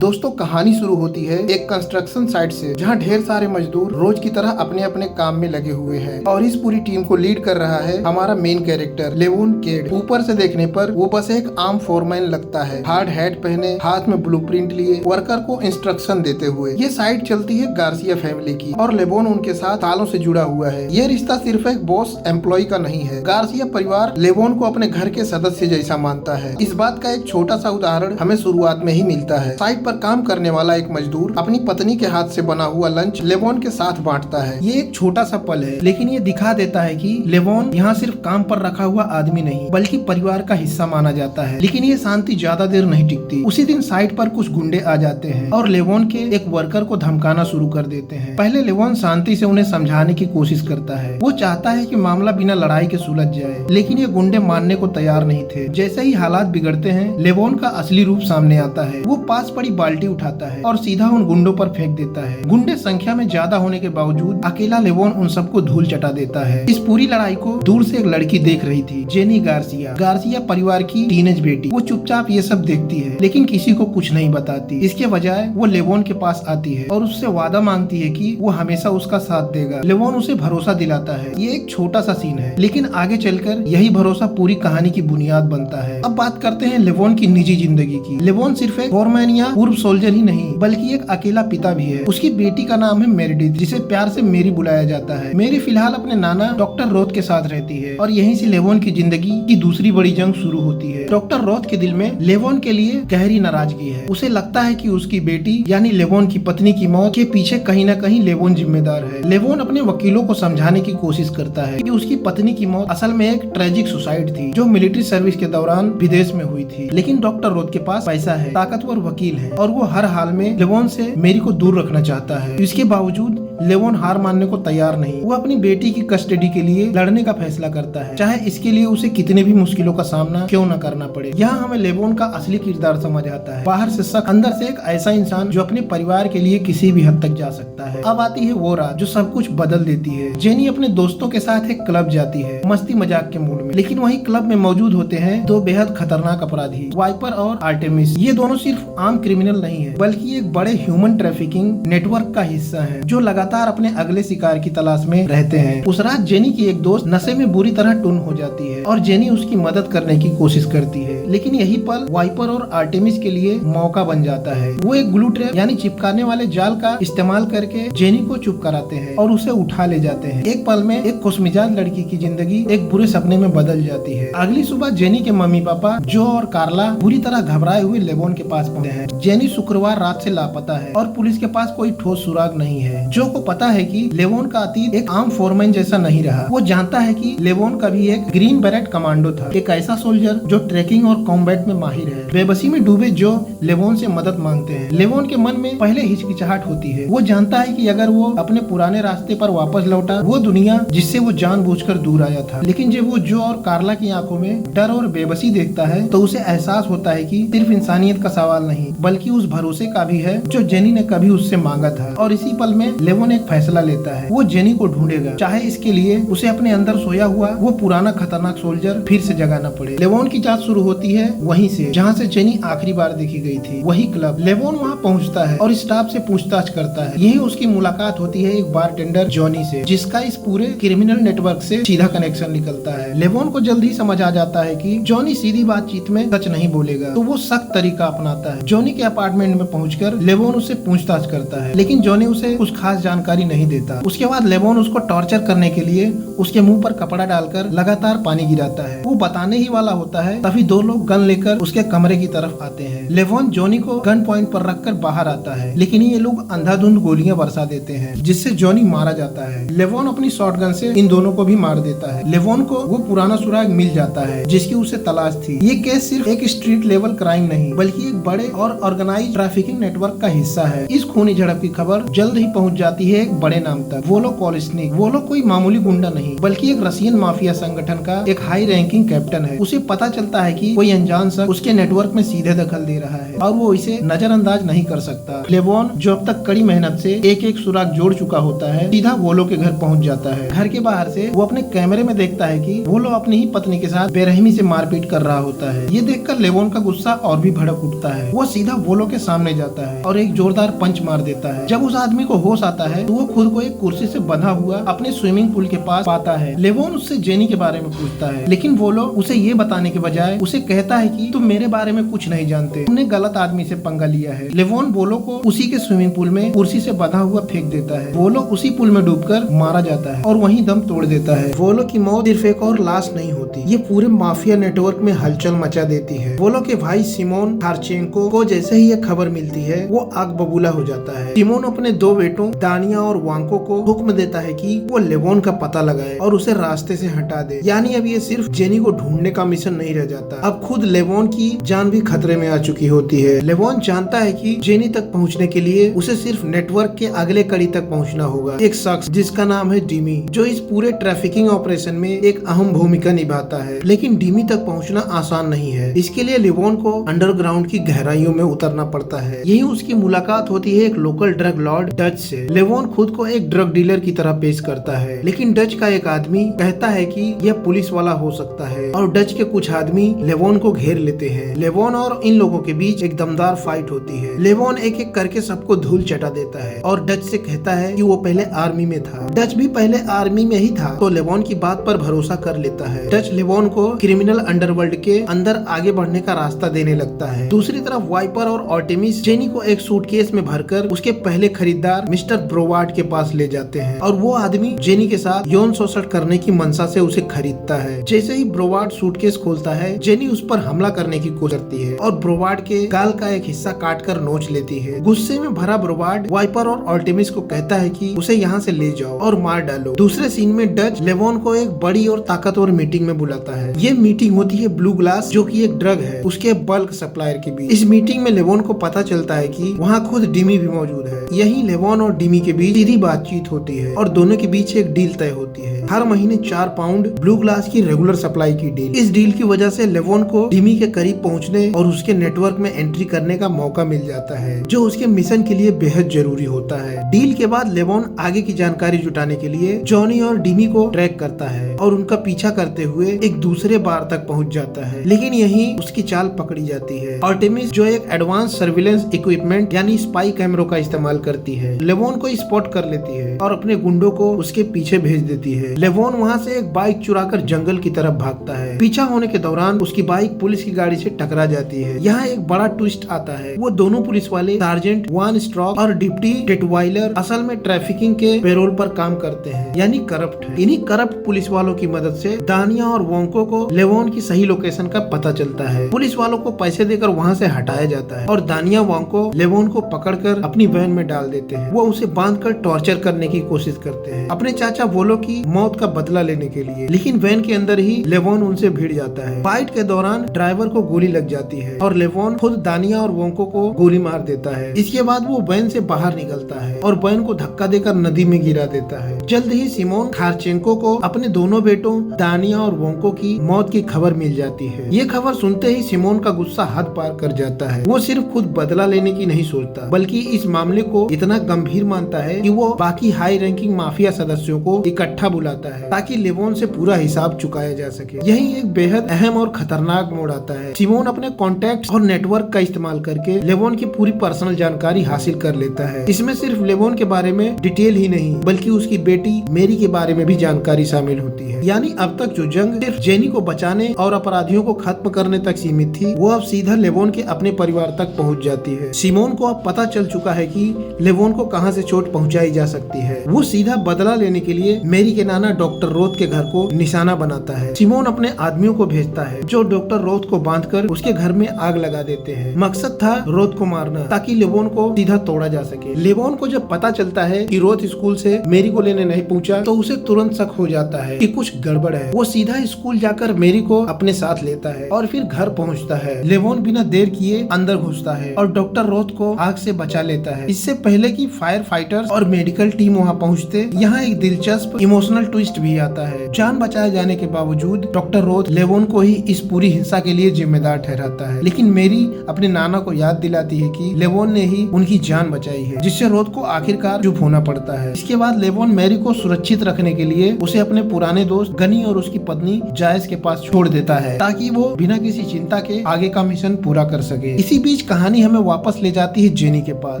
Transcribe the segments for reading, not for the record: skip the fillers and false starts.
दोस्तों कहानी शुरू होती है एक कंस्ट्रक्शन साइट से, जहां ढेर सारे मजदूर रोज की तरह अपने अपने काम में लगे हुए हैं और इस पूरी टीम को लीड कर रहा है हमारा मेन कैरेक्टर लेवोन केड। ऊपर से देखने पर वो बस एक आम फोरमैन लगता है, हार्ड हैट पहने, हाथ में ब्लूप्रिंट लिए, वर्कर को इंस्ट्रक्शन देते हुए। ये साइट चलती है गार्सिया फैमिली की और लेवोन उनके साथ सालों से जुड़ा हुआ है। ये रिश्ता सिर्फ एक बॉस एम्प्लॉय का नहीं है। गार्सिया परिवार लेवोन को अपने घर के सदस्य जैसा मानता है। इस बात का एक छोटा सा उदाहरण हमें शुरुआत में ही मिलता है। साइट पर काम करने वाला एक मजदूर अपनी पत्नी के हाथ से बना हुआ लंच लेवोन के साथ बांटता है। ये एक छोटा सा पल है, लेकिन ये दिखा देता है कि लेवोन यहाँ सिर्फ काम पर रखा हुआ आदमी नहीं बल्कि परिवार का हिस्सा माना जाता है। लेकिन ये शांति ज्यादा देर नहीं टिकती। उसी दिन साइट पर कुछ गुंडे आ जाते हैं और लेवोन के एक वर्कर को धमकाना शुरू कर देते हैं। पहले लेवोन शांति से उन्हें समझाने की कोशिश करता है। वो चाहता है कि मामला बिना लड़ाई के सुलझ जाए, लेकिन ये गुंडे मानने को तैयार नहीं थे। जैसे ही हालात बिगड़ते हैं, लेवोन का असली रूप सामने आता है। वो पास पड़ी बाल्टी उठाता है और सीधा उन गुंडों पर फेंक देता है। गुंडे संख्या में ज्यादा होने के बावजूद अकेला लेवोन उन सबको धूल चटा देता है। इस पूरी लड़ाई को दूर से एक लड़की देख रही थी, जेनी गार्सिया। गार्सिया परिवार की टीनेज बेटी। वो चुपचाप ये सब देखती है, लेकिन किसी को कुछ नहीं बताती। इसके बजाय वो लेवोन के पास आती है और उससे वादा मांगती है कि वो हमेशा उसका साथ देगा। लेवोन उसे भरोसा दिलाता है। ये एक छोटा सा सीन है, लेकिन आगे चलकर यही भरोसा पूरी कहानी की बुनियाद बनता है। अब बात करते हैं लेवोन की निजी जिंदगी की। लेवोन सिर्फ एक फोरमैन या पूर्व सोल्जर ही नहीं बल्कि एक अकेला पिता भी है। उसकी बेटी का नाम है मेरिडिथ, जिसे प्यार से मेरी बुलाया जाता है। मेरी फिलहाल अपने नाना डॉक्टर रोथ के साथ रहती है और यहीं से लेवोन की जिंदगी की दूसरी बड़ी जंग शुरू होती है। डॉक्टर रोथ के दिल में लेवोन के लिए गहरी नाराजगी है। उसे लगता है कि उसकी बेटी यानी लेवोन की पत्नी की मौत के पीछे कहीं न कहीं लेवोन जिम्मेदार है। लेवोन अपने वकीलों को समझाने की कोशिश करता है कि उसकी पत्नी की मौत असल में एक ट्रेजिक सुसाइड थी जो मिलिट्री सर्विस के दौरान विदेश में हुई थी। लेकिन डॉक्टर रोथ के पास पैसा है, ताकतवर वकील है और वो हर हाल में लेवोन से मेरी को दूर रखना चाहता है। इसके बावजूद लेवोन हार मानने को तैयार नहीं। वो अपनी बेटी की कस्टडी के लिए लड़ने का फैसला करता है, चाहे इसके लिए उसे कितने भी मुश्किलों का सामना क्यों न करना पड़े। यहाँ हमें लेवोन का असली किरदार समझ आता है। बाहर से शख्स, अंदर से एक ऐसा इंसान जो अपने परिवार के लिए किसी भी हद तक जा सकता है। अब आती है वो रात जो सब कुछ बदल देती है। जेनी अपने दोस्तों के साथ एक क्लब जाती है, मस्ती मजाक के मूड में। लेकिन वही क्लब में मौजूद होते हैं दो बेहद खतरनाक अपराधी, वाइपर और आर्टेमिस। ये दोनों सिर्फ आम क्रिमिनल नहीं है बल्कि एक बड़े ह्यूमन ट्रैफिकिंग नेटवर्क का हिस्सा है जो लगातार अपने अगले शिकार की तलाश में रहते हैं। उस रात जेनी की एक दोस्त नशे में बुरी तरह टुन हो जाती है और जेनी उसकी मदद करने की कोशिश करती है। लेकिन यही पल वाइपर और आर्टेमिस के लिए मौका बन जाता है। वो एक ग्लू ट्रैप यानी चिपकाने वाले जाल का इस्तेमाल करके जेनी को चुप कराते हैं और उसे उठा ले जाते हैं। एक पल में एक खुशमिजाज लड़की की जिंदगी एक बुरे सपने में बदल जाती है। अगली सुबह जेनी के मम्मी पापा जो और कार्ला बुरी तरह घबराए हुए लेवोन के पास पहुंचते हैं। जेनी शुक्रवार रात से लापता है और पुलिस के पास कोई ठोस सुराग नहीं है। जो को पता है कि लेवोन का अतीत एक आम फोरमैन जैसा नहीं रहा। वो जानता है कि लेवोन कभी एक ग्रीन बैरेट कमांडो था, एक ऐसा सोल्जर जो ट्रैकिंग और कॉम्बैट में माहिर है। बेबसी में डूबे जो लेवोन से मदद मांगते हैं। लेवोन के मन में पहले हिचकिचाहट होती है। वो जानता है कि अगर वो अपने पुराने रास्ते पर वापस लौटा, वो दुनिया जिससे वो जानबूझकर दूर आया था। लेकिन जब वो जो और कार्ला की आंखों में डर और बेबसी देखता है तो उसे एहसास होता है कि सिर्फ इंसानियत का सवाल नहीं बल्कि उस भरोसे का भी है जो जेनी ने कभी उससे मांगा था। और इसी पल में लेवोन एक फैसला लेता है। वो जेनी को ढूंढेगा, चाहे इसके लिए उसे अपने अंदर सोया हुआ वो पुराना खतरनाक सोल्जर फिर से जगाना पड़े। लेवोन की जांच शुरू होती है वहीं से जहां से जेनी आखिरी बार देखी गई थी, वही क्लब। लेवोन वहां पहुंचता है और स्टाफ से पूछताछ करता है। यही उसकी मुलाकात होती है एक बारटेंडर जॉनी से, जिसका इस पूरे क्रिमिनल नेटवर्क से सीधा कनेक्शन निकलता है। लेवोन को जल्द ही समझ आ जाता है कि जॉनी सीधी बातचीत में सच नहीं बोलेगा, तो वो सख्त तरीका अपनाता है। जॉनी के अपार्टमेंट में पहुंचकर लेवोन उससे पूछताछ करता है, लेकिन जॉनी उसे कुछ खास जानकारी नहीं देता। उसके बाद लेवोन उसको टॉर्चर करने के लिए उसके मुंह पर कपड़ा डालकर लगातार पानी गिराता है। वो बताने ही वाला होता है तभी दो लोग गन लेकर उसके कमरे की तरफ आते हैं। लेवोन जॉनी को गन पॉइंट पर रखकर बाहर आता है, लेकिन ये लोग अंधाधुंध गोलियां बरसा देते हैं जिससे जॉनी मारा जाता है। लेवोन अपनी शॉटगन से इन दोनों को भी मार देता है। लेवोन को वो पुराना सुराग मिल जाता है जिसकी उसे तलाश थी। ये केस सिर्फ एक स्ट्रीट लेवल क्राइम नहीं बल्कि एक बड़े और ऑर्गेनाइज ट्रैफिकिंग नेटवर्क का हिस्सा है। इस खूनी झड़प की खबर जल्द ही पहुंच जाती जाती है एक बड़े नाम तक, वोलो कोलिस्निक। वोलो कोई मामूली गुंडा नहीं बल्कि एक रशियन माफिया संगठन का एक हाई रैंकिंग कैप्टन है। उसे पता चलता है कि कोई अनजान शख्स उसके नेटवर्क में सीधे दखल दे रहा है और वो इसे नजरअंदाज नहीं कर सकता। लेवोन जो अब तक कड़ी मेहनत से एक एक सुराग जोड़ चुका होता है, सीधा वोलो के घर पहुंच जाता है। घर के बाहर से वो अपने कैमरे में देखता है कि वोलो अपनी ही पत्नी के साथ बेरहमी से मारपीट कर रहा होता है। ये देखकर लेवोन का गुस्सा और भी भड़क उठता है। वो सीधा वोलो के सामने जाता है और एक जोरदार पंच मार देता है। जब उस आदमी को होश आता है तो वो खुद को एक कुर्सी से बंधा हुआ अपने स्विमिंग पूल के पास पाता है। लेवोन उससे जेनी के बारे में पूछता है, लेकिन वोलो उसे ये बताने के बजाय उसे कहता है कि तुम मेरे बारे में कुछ नहीं जानते, तुमने गलत आदमी से पंगा लिया है। लेवोन वोलो को उसी के स्विमिंग पूल में कुर्सी से बंधा हुआ फेंक देता है। वोलो उसी पूल में डूबकर मारा जाता है और वहीं दम तोड़ देता है। वोलो की मौत सिर्फ एक और लाश नहीं होती, ये पूरे माफिया नेटवर्क में हलचल मचा देती है। वोलो के भाई सिमोन खारचेंको को जैसे ही ये खबर मिलती है वो आग बबूला हो जाता है। सिमोन अपने दो बेटों दानिया और वांको को हुक्म देता है कि वो लेवोन का पता लगाए और उसे रास्ते से हटा दे। यानी अब ये सिर्फ जेनी को ढूंढने का मिशन नहीं रह जाता, अब खुद लेवोन की जान भी खतरे में आ चुकी होती है। लेवोन जानता है कि जेनी तक पहुंचने के लिए उसे सिर्फ नेटवर्क के अगले कड़ी तक पहुंचना होगा। एक शख्स जिसका नाम है डिमी, जो इस पूरे ट्रैफिकिंग ऑपरेशन में एक अहम भूमिका निभाता है। लेकिन डिमी तक पहुंचना आसान नहीं है। इसके लिए लेवोन को अंडरग्राउंड की गहराइयों में उतरना पड़ता है। यही उसकी मुलाकात होती है एक लोकल ड्रग लॉर्ड डच से। लेवोन खुद को एक ड्रग डीलर की तरह पेश करता है, लेकिन डच का एक आदमी कहता है कि यह पुलिस वाला हो सकता है और डच के कुछ आदमी लेवोन को घेर लेते हैं। लेवोन और इन लोगों के बीच एक दमदार फाइट होती है। लेवोन एक एक करके सबको धूल चटा देता है और डच से कहता है कि वो पहले आर्मी में था। डच भी पहले आर्मी में ही था तो लेवोन की बात पर भरोसा कर लेता है। डच लेवोन को क्रिमिनल अंडरवर्ल्ड के अंदर आगे बढ़ने का रास्ता देने लगता है। दूसरी तरफ वाइपर और आर्टेमिस जेनी को एक सूटकेस में भरकर उसके पहले खरीदार मिस्टर ब्रोवार्ड के पास ले जाते हैं और वो आदमी जेनी के साथ यौन शोषण करने की मंशा से उसे खरीदता है। जैसे ही ब्रोवार्ड सूटकेस खोलता है जेनी उस पर हमला करने की कोशिश करती है और ब्रोवार्ड के गाल का एक हिस्सा काटकर नोच लेती है। गुस्से में भरा ब्रोवार्ड वाइपर और आर्टेमिस को कहता है कि उसे यहाँ से ले जाओ और मार डालो। दूसरे सीन में डच लेवोन को एक बड़ी और ताकतवर मीटिंग में बुलाता है। ये मीटिंग होती है ब्लू ग्लास जो कि एक ड्रग है उसके बल्क सप्लायर के बीच। इस मीटिंग में लेवोन को पता चलता है कि वहाँ खुद डिमी भी मौजूद है। यही लेवोन और डिमी के बीच सीधी बातचीत होती है और दोनों के बीच एक डील तय होती है। हर महीने 4 पाउंड ब्लू ग्लास की रेगुलर सप्लाई की डील। इस डील की वजह से लेवोन को डिमी के करीब पहुंचने और उसके नेटवर्क में एंट्री करने का मौका मिल जाता है, जो उसके मिशन के लिए बेहद जरूरी होता है। डील के बाद लेवोन आगे की जानकारी जुटाने के लिए जॉनी और डिमी को ट्रैक करता है और उनका पीछा करते हुए एक दूसरे बार तक पहुंच जाता है। लेकिन यहीं उसकी चाल पकड़ी जाती है। आर्टेमिस जो एक एडवांस सर्विलेंस इक्विपमेंट यानी स्पाई कैमरों का इस्तेमाल करती है, लेवोन को स्पॉट कर लेती है और अपने गुंडों को उसके पीछे भेज देती है। लेवोन वहाँ से एक बाइक चुराकर जंगल की तरफ भागता है। पीछा होने के दौरान उसकी बाइक पुलिस की गाड़ी से टकरा जाती है। यहाँ एक बड़ा ट्विस्ट आता है। वो दोनों पुलिस वाले सार्जेंट वान स्ट्रॉक और डिप्टी डेटवाइलर असल में ट्रैफिकिंग के पेरोल पर काम करते हैं, यानी करप्ट है। इन्हीं करप्ट पुलिस वालों की मदद से दानिया और वोंको को लेवोन की सही लोकेशन का पता चलता है। पुलिस वालों को पैसे देकर वहाँ से हटाया जाता है और दानिया वोंको लेवोन को पकड़कर अपनी वैन में डाल देते हैं। वो उसे बांधकर टॉर्चर करने की कोशिश करते हैं अपने चाचा वोलो की मौत का बदला लेने के लिए, लेकिन वैन के अंदर ही लेवोन उनसे भिड़ जाता है। फाइट के दौरान ड्राइवर को गोली लग जाती है और लेवोन खुद दानिया और वोंको को गोली मार देता है। इसके बाद वो वैन से बाहर निकलता है और वैन को धक्का देकर नदी में गिरा देता है। जल्द ही सिमोन खारचेंको को अपने दोनों बेटों दानिया और वोंको की मौत की खबर मिल जाती है। ये खबर सुनते ही सिमोन का गुस्सा हद पार कर जाता है। वो सिर्फ खुद बदला लेने की नहीं सोचता बल्कि इस मामले को इतना गंभीर मानता है कि वो बाकी हाई रैंकिंग माफिया सदस्यों को इकट्ठा बुलाता है ताकि लेवोन से पूरा हिसाब चुकाया जा सके। यही एक बेहद अहम और खतरनाक मोड़ आता है। सिमोन अपने कॉन्टैक्ट और नेटवर्क का इस्तेमाल करके लेवोन की पूरी पर्सनल जानकारी हासिल कर लेता है। इसमें सिर्फ लेवोन के बारे में डिटेल ही नहीं बल्कि उसकी बेटी मेरी के बारे में भी जानकारी शामिल होती है। यानी अब तक जो जंग सिर्फ जेनी को बचाने और अपराधियों को खत्म करने तक सीमित थी, वो अब सीधा लेवोन के अपने परिवार तक पहुंच जाती है। सिमोन को अब पता चल चुका है कि लेवोन को कहां से चोट पहुंचाई जा सकती है। वो सीधा बदला लेने के लिए मेरी के नाना डॉक्टर रोथ के घर को निशाना बनाता है। सिमोन अपने आदमियों को भेजता है जो डॉक्टर रोथ को बांधकर उसके घर में आग लगा देते हैं। मकसद था रोथ को मारना ताकि लेवोन को सीधा तोड़ा जा सके। लेवोन को जब पता चलता है कि रोथ स्कूल से मेरी को लेने नहीं पहुंचा तो उसे तुरंत शक हो जाता है कि कुछ गड़बड़ है। वो सीधा स्कूल जाकर मेरी को अपने साथ लेता है और फिर घर पहुंचता है। लेवोन बिना देर किए अंदर घुसता है और डॉक्टर रोथ को आग से बचा लेता है। इससे पहले कि फायर फाइटर राइटर्स और मेडिकल टीम वहाँ पहुँचते यहाँ एक दिलचस्प इमोशनल ट्विस्ट भी आता है। जान बचाए जाने के बावजूद डॉक्टर रोथ लेवोन को ही इस पूरी हिंसा के लिए जिम्मेदार ठहराता है, लेकिन मेरी अपने नाना को याद दिलाती है कि लेवोन ने ही उनकी जान बचाई है, जिससे रोथ को आखिरकार चुप होना पड़ता है। इसके बाद लेवोन मैरी को सुरक्षित रखने के लिए उसे अपने पुराने दोस्त गनी और उसकी पत्नी जायस के पास छोड़ देता है, ताकि वो बिना किसी चिंता के आगे का मिशन पूरा कर सके। इसी बीच कहानी हमें वापस ले जाती है जेनी के पास।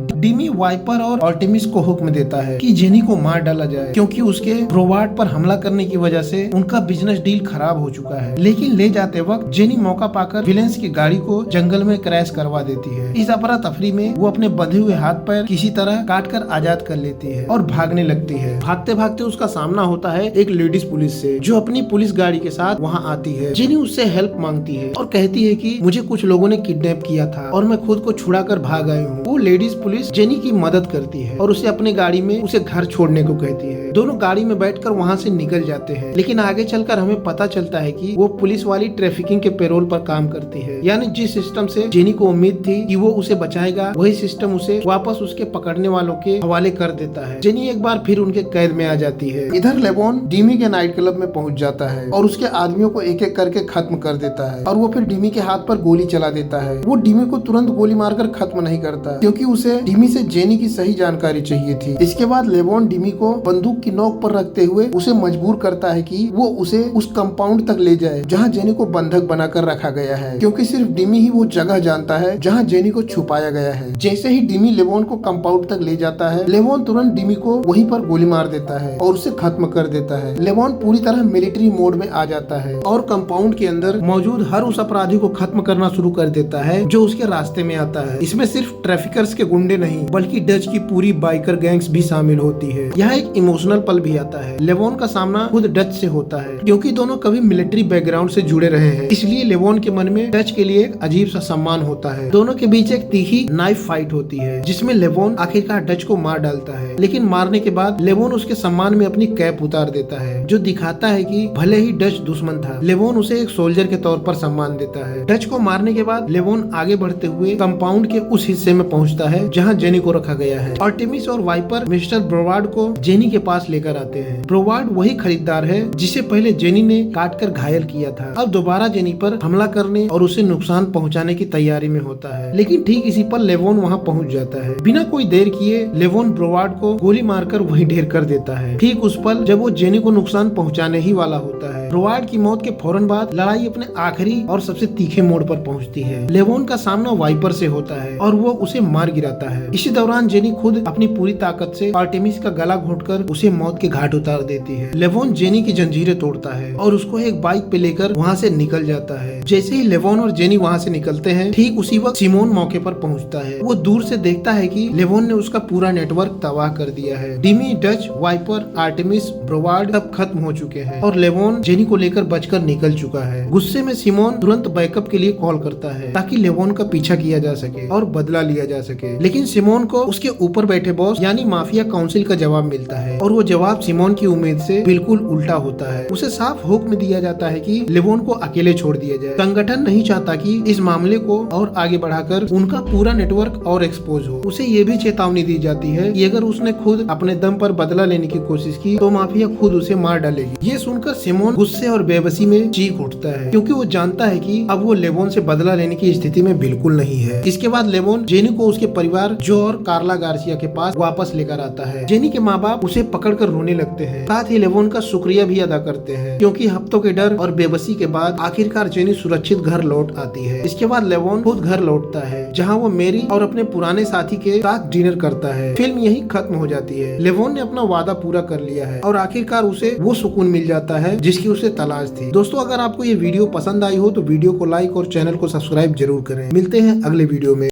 डिमी वाइपर और आर्टेमिस को हुक्म देता है कि जेनी को मार डाला जाए, क्योंकि उसके ब्रोवार्ड पर हमला करने की वजह से उनका बिजनेस डील खराब हो चुका है। लेकिन ले जाते वक्त जेनी मौका पाकर विलेंस की गाड़ी को जंगल में क्रैश करवा देती है। इस अफरा तफरी में वो अपने बंधे हुए हाथ पैर किसी तरह काट कर आजाद कर लेती है और भागने लगती है। भागते भागते उसका सामना होता है एक लेडीज पुलिस से, जो अपनी पुलिस गाड़ी के साथ वहाँ आती है। जेनी उससे हेल्प मांगती है और कहती है कि मुझे कुछ लोगों ने किडनैप किया था और मैं खुद को छुड़ा कर भाग आई हूँ। वो लेडीज पुलिस जेनी की मदद करती है और उसे अपनी गाड़ी में उसे घर छोड़ने को कहती है। दोनों गाड़ी में बैठकर वहाँ से निकल जाते हैं, लेकिन आगे चलकर हमें पता चलता है कि वो पुलिस वाली ट्रैफिकिंग के पेरोल पर काम करती है। यानी जिस सिस्टम से जेनी को उम्मीद थी कि वो उसे बचाएगा, वही सिस्टम उसे वापस उसके पकड़ने वालों के हवाले कर देता है। जेनी एक बार फिर उनके कैद में आ जाती है। इधर लेवोन डिमी के नाइट क्लब में पहुंच जाता है और उसके आदमियों को एक एक करके खत्म कर देता है और वो फिर डिमी के हाथ पर गोली चला देता है। वो डिमी को तुरंत गोली मारकर खत्म नहीं करता, क्योंकि उसे डिमी से जेनी की सही जानकारी चाहिए थी। इसके बाद लेवोन डिमी को बंदूक की नोक पर रखते हुए उसे मजबूर करता है कि वो उसे उस कंपाउंड तक ले जाए जहाँ जेनी को बंधक बनाकर रखा गया है, क्योंकि सिर्फ डिमी ही वो जगह जानता है जहाँ जेनी को छुपाया गया है। जैसे ही डिमी लेवोन को कंपाउंड तक ले जाता है, लेवोन तुरंत डिमी को वहीं पर गोली मार देता है और उसे खत्म कर देता है। लेवोन पूरी तरह मिलिट्री मोड में आ जाता है और कंपाउंड के अंदर मौजूद हर उस अपराधी को खत्म करना शुरू कर देता है जो उसके रास्ते में आता है। इसमें सिर्फ ट्रैफिकर्स के गुंडे नहीं, बल्कि डच की पूरी बाइकर गैंग्स भी शामिल होती है। यहाँ एक इमोशनल पल भी आता है। लेवोन का सामना खुद डच से होता है, क्योंकि दोनों कभी मिलिट्री बैकग्राउंड से जुड़े रहे हैं, इसलिए लेवोन के मन में डच के लिए एक अजीब सा सम्मान होता है। दोनों के बीच एक तीखी नाइफ फाइट होती है, जिसमें लेवोन आखिरकार डच को मार डालता है, लेकिन मारने के बाद लेवोन उसके सम्मान में अपनी कैप उतार देता है, जो दिखाता है कि भले ही डच दुश्मन था, लेवोन उसे एक सोल्जर के तौर पर सम्मान देता है। डच को मारने के बाद लेवोन आगे बढ़ते हुए कंपाउंड के उस हिस्से में पहुंचता है जहां जेनी को रखा गया है। आर्टेमिस और वाइपर मिस्टर ब्रोवार्ड को जेनी के पास लेकर आते हैं। ब्रोवार्ड वही खरीदार है जिसे पहले जेनी ने काटकर घायल किया था। अब दोबारा जेनी पर हमला करने और उसे नुकसान पहुंचाने की तैयारी में होता है, लेकिन ठीक इसी पर लेवोन वहां पहुंच जाता है। बिना कोई देर किए लेवोन ब्रोवार्ड को गोली मारकर वहीं ढेर कर देता है, ठीक उस पल जब वो जेनी को नुकसान पहुंचाने ही वाला होता है। ब्रोवार्ड की मौत के फौरन बाद लड़ाई अपने आखिरी और सबसे तीखे मोड़ पर पहुंचती है। लेवोन का सामना वाइपर से होता है और वो उसे मार गिराता है। इसी दौरान जेनी खुद अपनी पूरी ताकत से आर्टेमिस का गला घोंटकर उसे मौत के घाट उतार देती है। लेवोन जेनी की जंजीरें तोड़ता है और उसको एक बाइक पे लेकर वहाँ से निकल जाता है। जैसे ही लेवोन और जेनी वहाँ से निकलते हैं, ठीक उसी वक्त सिमोन मौके पर पहुँचता है। वो दूर से देखता है कि लेवोन ने उसका पूरा नेटवर्क तबाह कर दिया है। डिमी, डच, वाइपर, आर्टेमिस, ब्रोवार्ड सब खत्म हो चुके हैं और लेवोन जेनी को लेकर बचकर निकल चुका है। गुस्से में सिमोन तुरंत बैकअप के लिए कॉल करता है ताकि लेवोन का पीछा किया जा सके और बदला लिया जा सके, लेकिन सिमोन को उसके ऊपर बैठे बॉस यानी माफिया काउंसिल का जवाब मिलता है और वो जवाब सिमोन की उम्मीद से बिल्कुल उल्टा होता है। उसे साफ हुक्म दिया जाता है कि लेवोन को अकेले छोड़ दिया जाए। संगठन नहीं चाहता कि इस मामले को और आगे बढ़ाकर उनका पूरा नेटवर्क और एक्सपोज हो। उसे ये भी चेतावनी दी जाती है कि अगर उसने खुद अपने दम पर बदला लेने की कोशिश की तो माफिया खुद उसे मार डालेगी। ये सुनकर सिमोन गुस्से और बेबसी में चीख उठता है, क्योंकि वो जानता है कि अब वो लेवोन से बदला लेने की स्थिति में बिल्कुल नहीं है। इसके बाद लेवोन जेनी को उसके परिवार जो और कार्ला गार्सिया के पास वापस लेकर आता है। जेनी के माँ बाप उसे पकड़कर रोने लगते हैं, साथ ही लेवोन का शुक्रिया भी अदा करते हैं, क्योंकि हफ्तों के डर और बेबसी के बाद आखिरकार जेनी सुरक्षित घर लौट आती है। इसके बाद लेवोन खुद घर लौटता है, जहाँ वो मेरी और अपने पुराने साथी के साथ डिनर करता है। फिल्म यही खत्म हो जाती है। लेवोन ने अपना वादा पूरा कर लिया है और आखिरकार उसे वो सुकून मिल जाता है जिसकी उसे तलाश थी। दोस्तों, अगर आपको ये वीडियो पसंद आई हो तो वीडियो को लाइक और चैनल को सब्सक्राइब जरूर करें। मिलते हैं अगले वीडियो में।